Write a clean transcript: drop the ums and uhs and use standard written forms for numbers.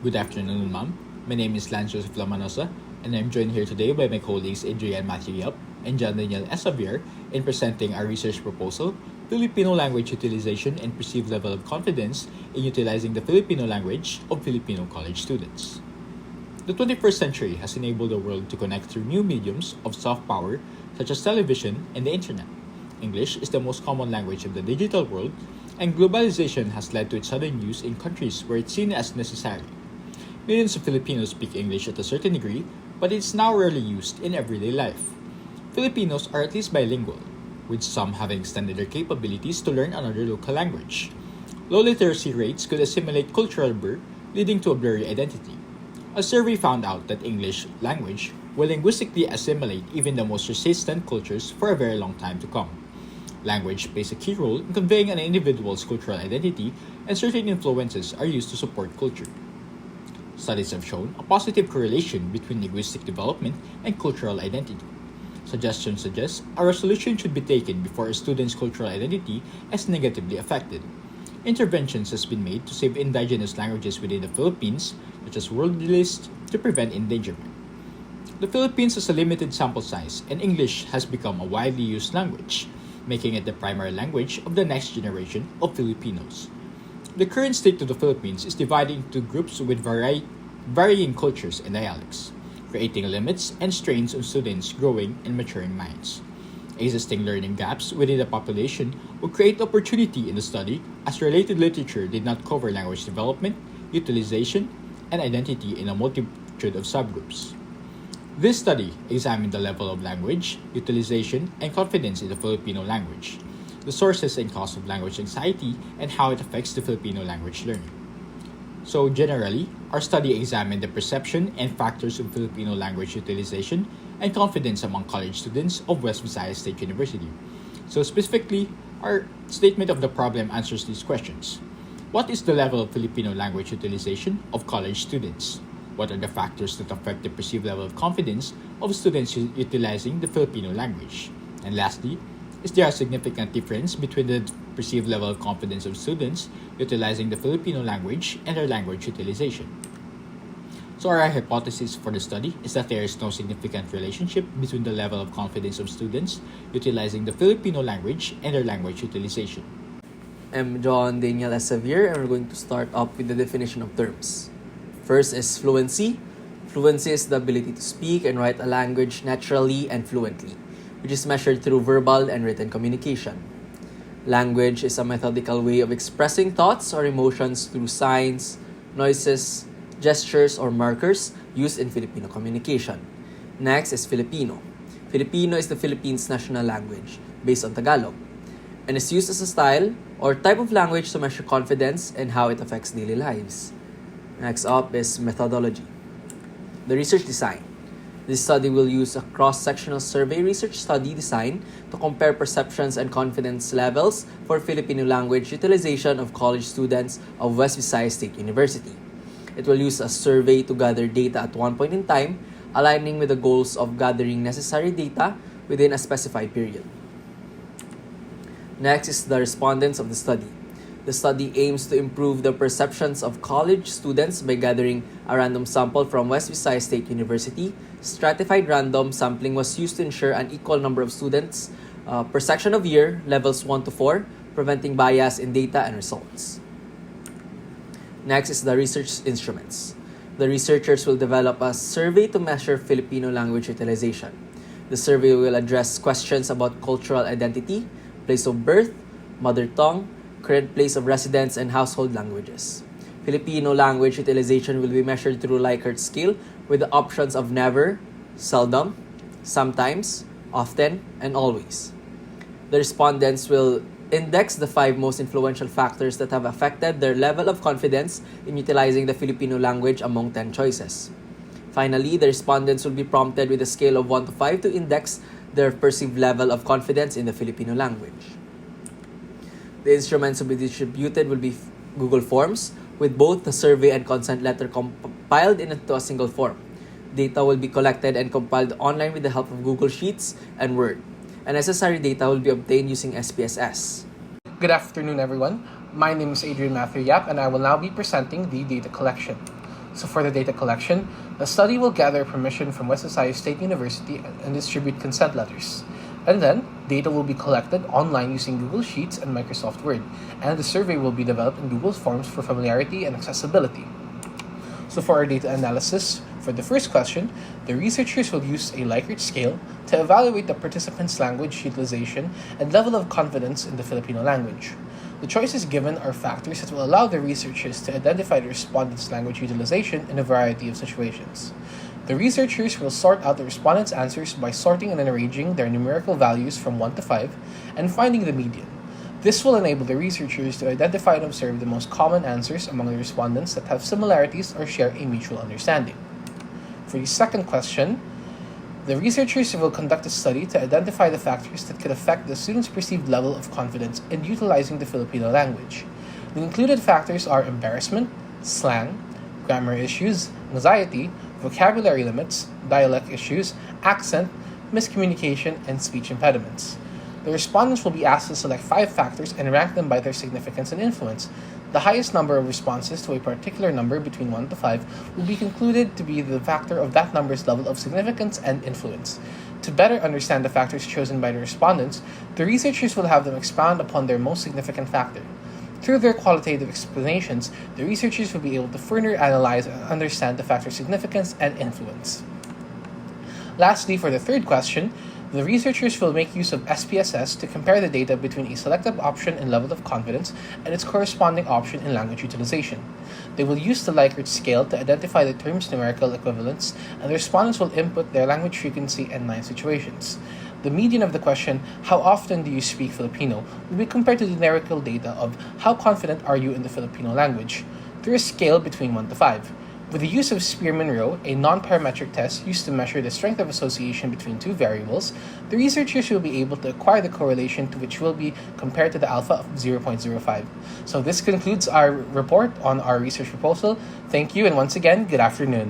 Good afternoon, ma'am. My name is Lance Joseph Lamanosa, and I'm joined here today by my colleagues Adrian Matthew Yap and John Daniel Esavier in presenting our research proposal, Filipino Language Utilization and Perceived Level of Confidence in Utilizing the Filipino Language of Filipino College Students. The 21st century has enabled the world to connect through new mediums of soft power such as television and the internet. English is the most common language of the digital world, and globalization has led to its sudden use in countries where it's seen as necessary. Millions of Filipinos speak English at a certain degree, but it's now rarely used in everyday life. Filipinos are at least bilingual, with some having extended their capabilities to learn another local language. Low literacy rates could assimilate cultural blur, leading to a blurry identity. A survey found out that English language will linguistically assimilate even the most resistant cultures for a very long time to come. Language plays a key role in conveying an individual's cultural identity, and certain influences are used to support culture. Studies have shown a positive correlation between linguistic development and cultural identity. Suggestions suggest a resolution should be taken before a student's cultural identity is negatively affected. Interventions has been made to save indigenous languages within the Philippines, such as word list, to prevent endangerment. The Philippines has a limited sample size, and English has become a widely used language, making it the primary language of the next generation of Filipinos. The current state of the Philippines is divided into groups with varying cultures and dialects, creating limits and strains on students' growing and maturing minds. Existing learning gaps within the population will create opportunity in the study, as related literature did not cover language development, utilization, and identity in a multitude of subgroups. This study examined the level of language, utilization, and confidence in the Filipino language, the sources and cause of language anxiety, and how it affects the Filipino language learning. So generally, our study examined the perception and factors of Filipino language utilization and confidence among college students of West Visayas State University. So specifically, our statement of the problem answers these questions. What is the level of Filipino language utilization of college students? What are the factors that affect the perceived level of confidence of students utilizing the Filipino language? And lastly, is there a significant difference between the perceived level of confidence of students utilizing the Filipino language and their language utilization? So our hypothesis for the study is that there is no significant relationship between the level of confidence of students utilizing the Filipino language and their language utilization. I'm John Daniel Esavier, and we're going to start up with the definition of terms. First is fluency. Fluency is the ability to speak and write a language naturally and fluently, which is measured through verbal and written communication. Language is a methodical way of expressing thoughts or emotions through signs, noises, gestures, or markers used in Filipino communication. Next is Filipino. Filipino is the Philippines' national language, based on Tagalog, and is used as a style or type of language to measure confidence and how it affects daily lives. Next up is methodology. The research design. This study will use a cross-sectional survey research study design to compare perceptions and confidence levels for Filipino language utilization of college students of West Visayas State University. It will use a survey to gather data at one point in time, aligning with the goals of gathering necessary data within a specified period. Next is the respondents of the study. The study aims to improve the perceptions of college students by gathering a random sample from West Visayas State University. Stratified random sampling was used to ensure an equal number of students per section of year, levels 1 to 4, preventing bias in data and results. Next is the research instruments. The researchers will develop a survey to measure Filipino language utilization. The survey will address questions about cultural identity, place of birth, mother tongue, current place of residence, and household languages. Filipino language utilization will be measured through Likert scale with the options of never, seldom, sometimes, often, and always. The respondents will index the 5 most influential factors that have affected their level of confidence in utilizing the Filipino language among 10 choices. Finally, the respondents will be prompted with a scale of 1 to 5 to index their perceived level of confidence in the Filipino language. The instruments to be distributed will be Google Forms, with both the survey and consent letter compiled into a single form. Data will be collected and compiled online with the help of Google Sheets and Word. And necessary data will be obtained using SPSS. Good afternoon, everyone. My name is Adrian Matthew Yap, and I will now be presenting the data collection. So for the data collection, the study will gather permission from West Visayas State University and distribute consent letters. And then, data will be collected online using Google Sheets and Microsoft Word, and the survey will be developed in Google Forms for familiarity and accessibility. So for our data analysis, for the first question, the researchers will use a Likert scale to evaluate the participants' language utilization and level of confidence in the Filipino language. The choices given are factors that will allow the researchers to identify the respondents' language utilization in a variety of situations. The researchers will sort out the respondents' answers by sorting and arranging their numerical values from 1 to 5 and finding the median. This will enable the researchers to identify and observe the most common answers among the respondents that have similarities or share a mutual understanding. For the second question, the researchers will conduct a study to identify the factors that could affect the students' perceived level of confidence in utilizing the Filipino language. The included factors are embarrassment, slang, grammar issues, anxiety, vocabulary limits, dialect issues, accent, miscommunication, and speech impediments. The respondents will be asked to select 5 factors and rank them by their significance and influence. The highest number of responses to a particular number between 1 to 5 will be concluded to be the factor of that number's level of significance and influence. To better understand the factors chosen by the respondents, the researchers will have them expound upon their most significant factor. Through their qualitative explanations, the researchers will be able to further analyze and understand the factor's significance and influence. Lastly, for the third question, the researchers will make use of SPSS to compare the data between a selected option in level of confidence and its corresponding option in language utilization. They will use the Likert scale to identify the term's numerical equivalents, and the respondents will input their language frequency in 9 situations. The median of the question, "How often do you speak Filipino?" will be compared to the numerical data of "How confident are you in the Filipino language?" through a scale between 1 to 5. With the use of Spearman-Rho, a non-parametric test used to measure the strength of association between 2 variables, the researchers will be able to acquire the correlation to which will be compared to the alpha of 0.05. So this concludes our report on our research proposal. Thank you, and once again, good afternoon.